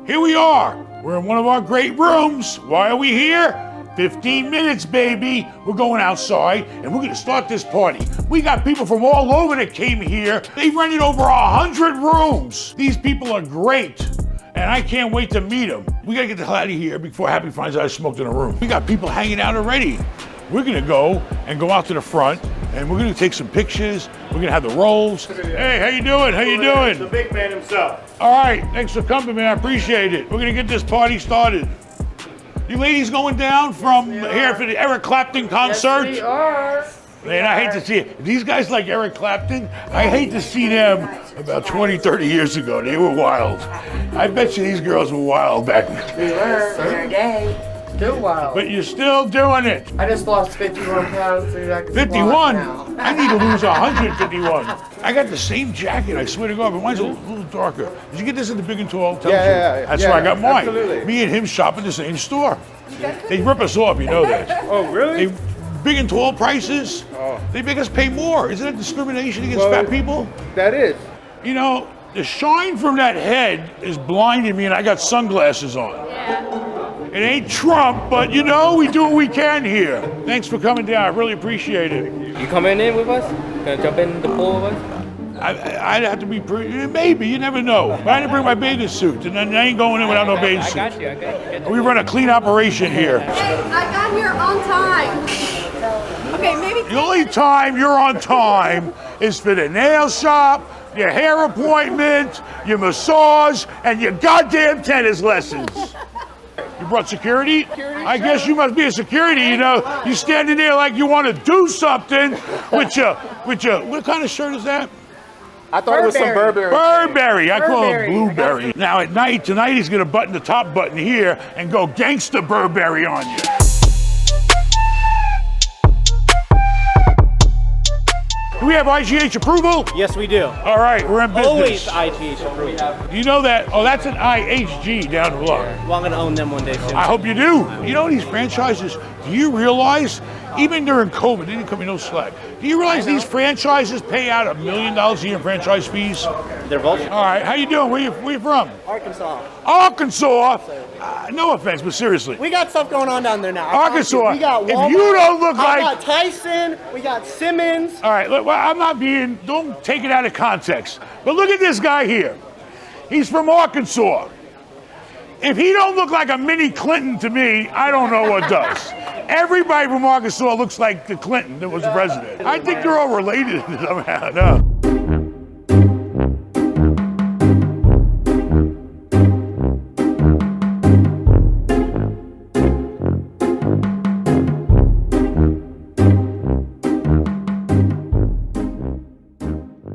Here we are. We're in one of our great rooms. Why are we here? 15 minutes, baby. We're going outside and we're gonna start this party. We got people from all over that came here. They rented over 100 rooms. These people are great. And I can't wait to meet them. We gotta get the hell out of here before Happy finds out I smoked in a room. We got people hanging out already. We're gonna go out to the front and we're gonna take some pictures. We're gonna have the rolls. Hey, how you doing? How you doing? The big man himself. All right, thanks for coming, man. I appreciate it. We're gonna get this party started. You ladies going down from here for the Eric Clapton concert? Yes, we are. Man, I hate to see it. These guys like Eric Clapton, I hate to see them about 20, 30 years ago. They were wild. I bet you these girls were wild back then. We were in our day. Still wild. But you're still doing it. I just lost 51 pounds so I can 51? now. I need to lose 151. I got the same jacket, I swear to God, but mine's a little darker. Did you get this in the Big and Tall? Yeah. That's where I got mine. Absolutely. Me and him shop in the same store. They rip us off, you know that. Oh, really? Big and Tall prices, they make us pay more. Isn't that discrimination against fat people? That is. You know, the shine from that head is blinding me and I got sunglasses on. It ain't Trump, but you know, we do what we can here. Thanks for coming down, I really appreciate it. You coming in with us? Gonna jump in the pool with us? I'd have to be maybe, you never know. I didn't bring my bathing suit, and then I ain't going in without no bathing suit. I got you. We run a clean operation here. Hey, I got here on time. Okay, maybe. The only time you're on time is for the nail shop, your hair appointment, your massage, and your goddamn tennis lessons. You brought security? I guess you must be a security, you know. You standing there like you want to do something with your, what kind of shirt is that? I thought it was some Burberry. Burberry, I call it Burberry. blueberry. Now at night, tonight he's gonna button the top button here and go gangsta Burberry on you. Do we have IGH approval? Yes, we do. All right, we're in business. Always IGH approval. You know that? Oh, that's an IHG down the block. Well, I'm gonna own them one day soon. I hope you do. You know these franchises, do you realize, even during COVID, they didn't cut me no slack. Do you realize these franchises pay out $1 million a year in franchise fees? They're both. All right, how you doing? Where you from? Arkansas. Arkansas? No offense, but seriously. We got stuff going on down there now. Arkansas, We got if Walmart, you don't look I like... got Tyson, we got Simmons. All right, look, well, I'm not being, don't take it out of context. But look at this guy here. He's from Arkansas. If he don't look like a mini Clinton to me, I don't know what does. Everybody from Arkansas looks like the Clinton that was the president. I think they're all related somehow, no.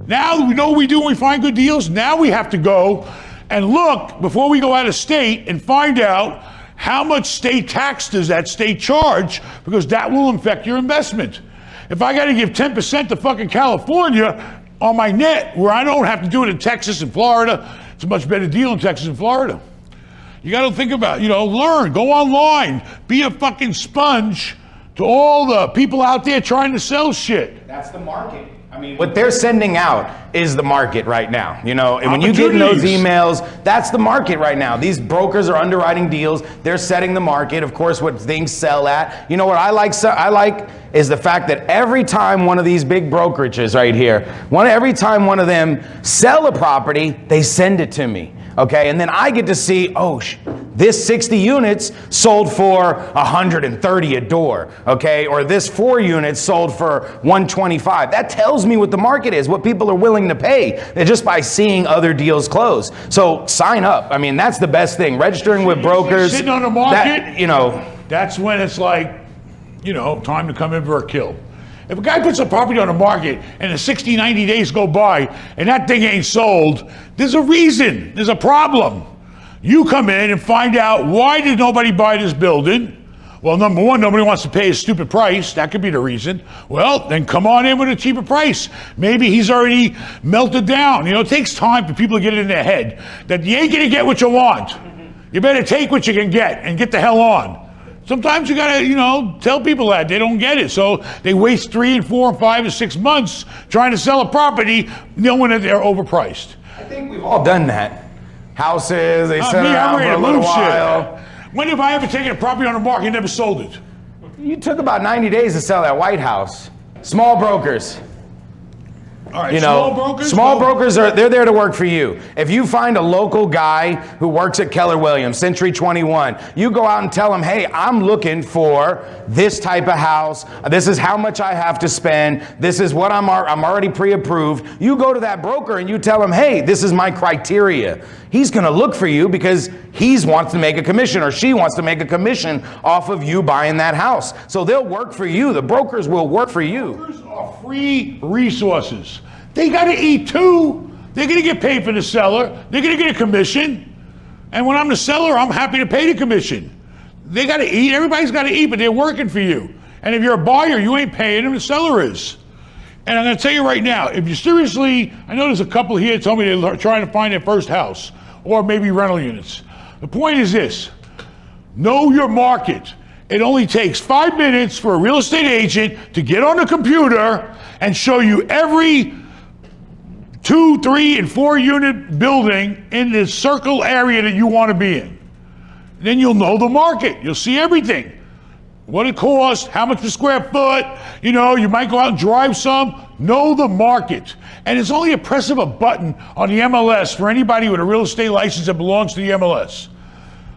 Now that we know what we do when we find good deals, now we have to go and look before we go out of state and find out how much state tax does that state charge, because that will affect your investment. If I got to give 10% to fucking California on my net, where I don't have to do it in Texas and Florida, it's a much better deal in Texas and Florida. You got to think about, learn, go online, be a fucking sponge to all the people out there trying to sell shit. That's the market. I mean, what they're sending out is the market right now, and when you get in those emails, that's the market right now. These brokers are underwriting deals. They're setting the market, of course, what things sell at. You know what I like is the fact that every time one of these big brokerages right here, every time one of them sell a property, they send it to me. Okay, and then I get to see, this 60 units sold for 130 a door, okay? Or this 4 units sold for 125. That tells me what the market is, what people are willing to pay, just by seeing other deals close. So sign up. I mean, that's the best thing. Registering with brokers. Sitting on the market, that's when it's like, time to come in for a kill. If a guy puts a property on the market and the 60, 90 days go by and that thing ain't sold, there's a reason, there's a problem. You come in and find out, why did nobody buy this building? Well, number one, nobody wants to pay a stupid price. That could be the reason. Well, then come on in with a cheaper price. Maybe he's already melted down. It takes time for people to get it in their head that you ain't gonna get what you want. You better take what you can get and get the hell on. Sometimes you gotta, tell people that. They don't get it. So they waste 3 and 4 and 5 and 6 months trying to sell a property knowing that they're overpriced. I think we've all done that. houses. They sit Me, I'm around for ready a to little move while. shit. When have I ever taken a property on the market and never sold it? You took about 90 days to sell that White House. Small brokers. All right, You know, small brokers they're there to work for you. If you find a local guy who works at Keller Williams, Century 21, you go out and tell him, hey, I'm looking for this type of house. This is how much I have to spend. This is what I'm already pre-approved. You go to that broker and you tell him, hey, this is my criteria. He's going to look for you because he wants to make a commission or she wants to make a commission off of you buying that house. So they'll work for you. The brokers will work for you. Brokers are free resources. They got to eat too. They're going to get paid for the seller. They're going to get a commission. And when I'm the seller, I'm happy to pay the commission. They got to eat. Everybody's got to eat, but they're working for you. And if you're a buyer, you ain't paying them. The seller is. And I'm going to tell you right now, if you seriously, I know there's a couple here that told me they're trying to find their first house or maybe rental units. The point is this, know your market. It only takes 5 minutes for a real estate agent to get on the computer and show you every 2, 3, and 4 unit building in the circle area that you want to be in. Then you'll know the market. You'll see everything. What it costs, how much per square foot, you know, you might go out and drive some. Know the market. And it's only a press of a button on the MLS for anybody with a real estate license that belongs to the MLS.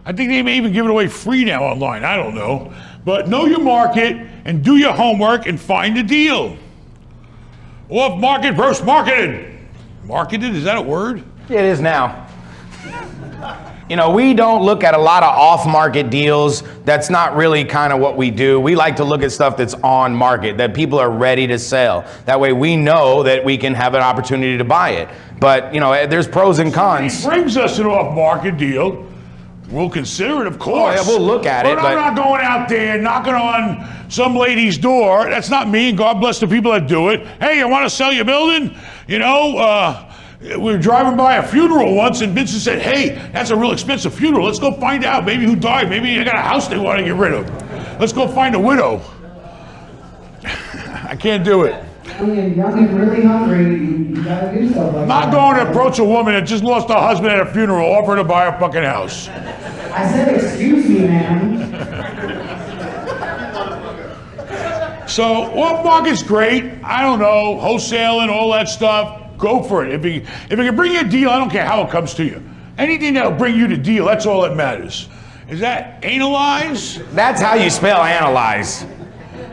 I think they may even give it away free now online, I don't know. But know your market and do your homework and find a deal. Off market versus marketed. Marketed, is that a word? It is now. You know, we don't look at a lot of off-market deals. That's not really kind of what we do. We like to look at stuff that's on market, that people are ready to sell. That way we know that we can have an opportunity to buy it. But, you know, there's pros and cons. It brings us an off-market deal. We'll consider it, of course. Oh, yeah, we'll look at it. But I'm not going out there knocking on some lady's door. That's not me, and God bless the people that do it. Hey, you want to sell your building? You know, we were driving by a funeral once, and Vincent said, hey, that's a real expensive funeral. Let's go find out maybe who died. Maybe they got a house they want to get rid of. Let's go find a widow. I can't do it. I mean, y'all get really hungry, you gotta do stuff like that. I'm not going to approach a woman that just lost her husband at a funeral, offer to buy a fucking house. I said, excuse me, ma'am. So, off market's great. I don't know, wholesaling, all that stuff. Go for it. If it can bring you a deal, I don't care how it comes to you. Anything that'll bring you the deal, that's all that matters. Is that analyze? That's how you spell analyze.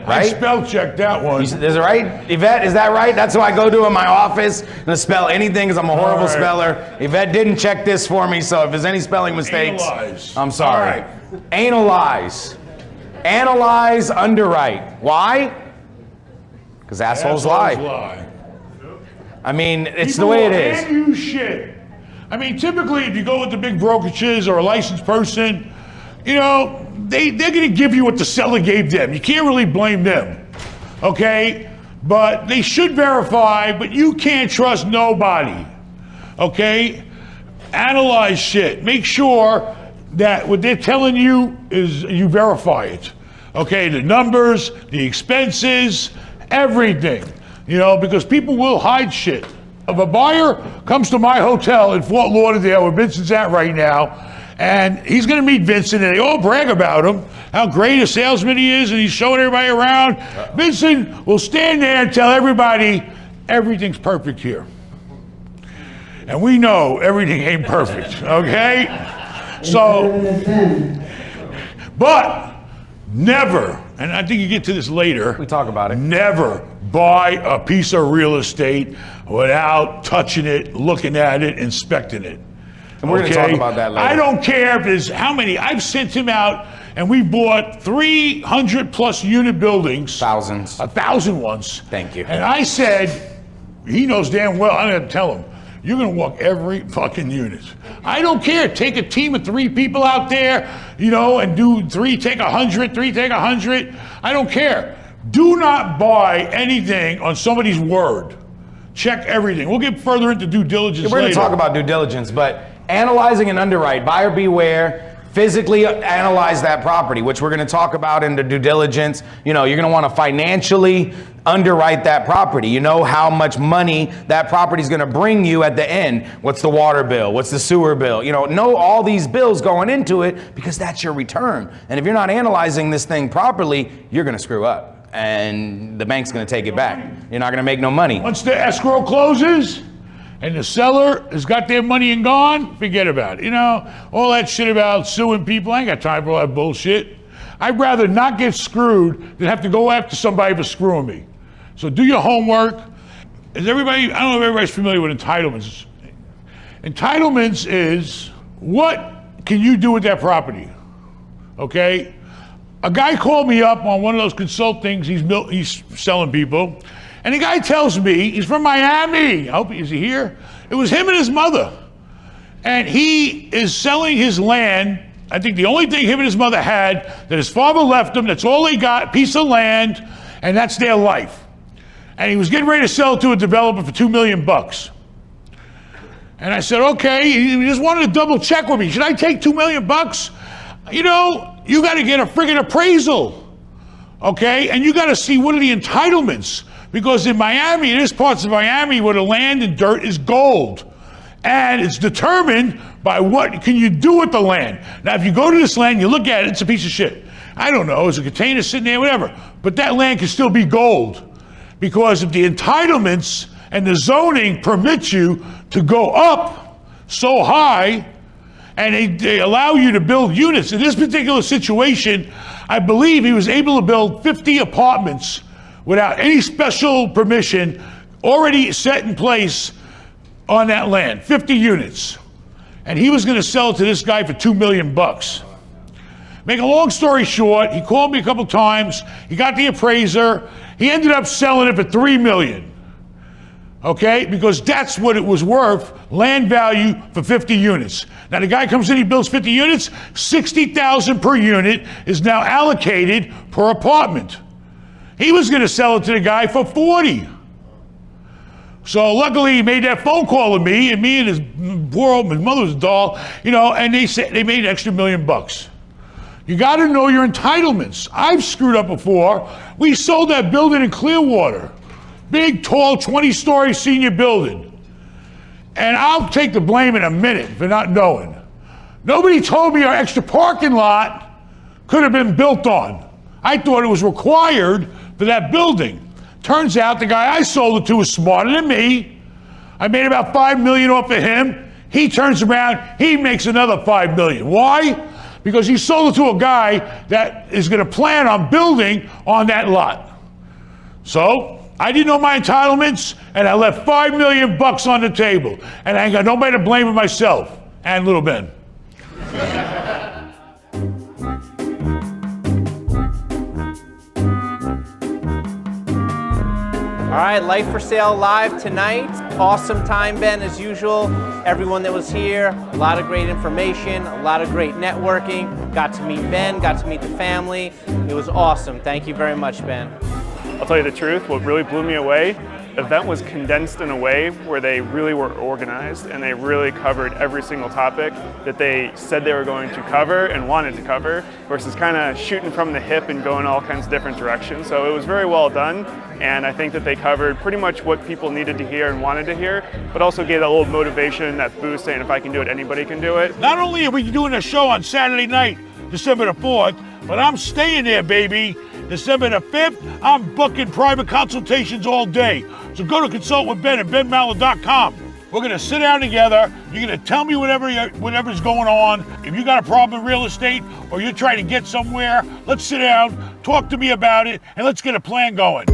Right? I spell checked that one. Is it right? Yvette, is that right? That's what I go to in my office and spell anything because I'm a horrible speller. Yvette didn't check this for me, so if there's any spelling mistakes, Analyze. I'm sorry. All right. Analyze. Analyze, underwrite. Why? Because assholes lie. I mean, it's the way it is. People will hand you shit. I mean, typically, if you go with the big brokerages or a licensed person, you know, they're going to give you what the seller gave them. You can't really blame them, okay? But they should verify, but you can't trust nobody, okay? Analyze shit. Make sure that what they're telling you is you verify it, okay? The numbers, the expenses, everything, you know, because people will hide shit. If a buyer comes to my hotel in Fort Lauderdale, where Vincent's at right now, and he's going to meet Vincent, and they all brag about him, how great a salesman he is, and he's showing everybody around. Vincent will stand there and tell everybody, everything's perfect here. And we know everything ain't perfect, okay? So, but never, and I think you get to this later. We talk about it. Never buy a piece of real estate without touching it, looking at it, inspecting it. And we're going to talk about that later. I don't care if there's how many. I've sent him out, and we bought 300 plus unit buildings. Thousands. 1,000 once. Thank you. And I said, he knows damn well, I'm going to tell him, you're going to walk every fucking unit. I don't care. Take a team of 3 people out there, you know, and do 3 take 100, 3 take 100. I don't care. Do not buy anything on somebody's word. Check everything. We'll get further into due diligence later. We're going to talk about due diligence, but analyzing and underwrite, buyer beware. physically analyze that property, which we're going to talk about in the due diligence. You know, you're going to want to financially underwrite that property. You know how much money that property is going to bring you at the end. What's the water bill? What's the sewer bill? You know all these bills going into it because that's your return. And if you're not analyzing this thing properly, you're going to screw up and the bank's going to take it back. You're not going to make no money. Once the escrow closes and the seller has got their money and gone, forget about it. You know, all that shit about suing people, I ain't got time for all that bullshit. I'd rather not get screwed than have to go after somebody for screwing me. So do your homework. Is everybody, I don't know if everybody's familiar with entitlements. Entitlements is what can you do with that property, okay? A guy called me up on one of those consultings, he's selling people, and the guy tells me, he's from Miami. I hope, is he here? It was him and his mother. And he is selling his land. I think the only thing him and his mother had that his father left them, that's all they got, a piece of land, and that's their life. And he was getting ready to sell it to a developer for $2 million. And I said, okay, he just wanted to double check with me. Should I take $2 million? You know, you got to get a friggin' appraisal, okay? And you got to see what are the entitlements. Because in Miami, there's parts of Miami where the land and dirt is gold. And it's determined by what can you do with the land. Now, if you go to this land, you look at it, it's a piece of shit. I don't know, it's a container sitting there, whatever. But that land can still be gold. Because if the entitlements and the zoning permit you to go up so high, and they allow you to build units. In this particular situation, I believe he was able to build 50 apartments without any special permission already set in place on that land, 50 units. And he was gonna sell it to this guy for $2 million. Make a long story short, he called me a couple times, he got the appraiser, he ended up selling it for $3 million. Okay, because that's what it was worth, land value for 50 units. Now the guy comes in, he builds 50 units, $60,000 per unit is now allocated per apartment. He was gonna sell it to the guy for 40. So luckily he made that phone call with me, and his poor old, his mother was a doll, you know, and they said they made an extra $1 million. You gotta know your entitlements. I've screwed up before. We sold that building in Clearwater. Big, tall, 20-story senior building. And I'll take the blame in a minute for not knowing. Nobody told me our extra parking lot could have been built on. I thought it was required for that building. Turns out the guy I sold it to was smarter than me. I made about $5 million off of him. He turns around, he makes another $5 million. Why? Because he sold it to a guy that is gonna plan on building on that lot. So, I didn't know my entitlements, and I left $5 million on the table. And I ain't got nobody to blame but myself, and little Ben. All right, Life for Sale live tonight. Awesome time, Ben, as usual. Everyone that was here, a lot of great information, a lot of great networking. Got to meet Ben, got to meet the family. It was awesome. Thank you very much, Ben. I'll tell you the truth, what really blew me away, the event was condensed in a way where they really were organized and they really covered every single topic that they said they were going to cover and wanted to cover versus kind of shooting from the hip and going all kinds of different directions. So it was very well done, and I think that they covered pretty much what people needed to hear and wanted to hear, but also gave that little motivation, that boost, saying if I can do it, anybody can do it. Not only are we doing a show on Saturday night, December the 4th, but I'm staying there, baby. December the 5th, I'm booking private consultations all day. So go to consult with Ben at benmallah.com. We're gonna sit down together. You're gonna tell me whatever's going on. If you got a problem in real estate or you're trying to get somewhere, let's sit down, talk to me about it, and let's get a plan going.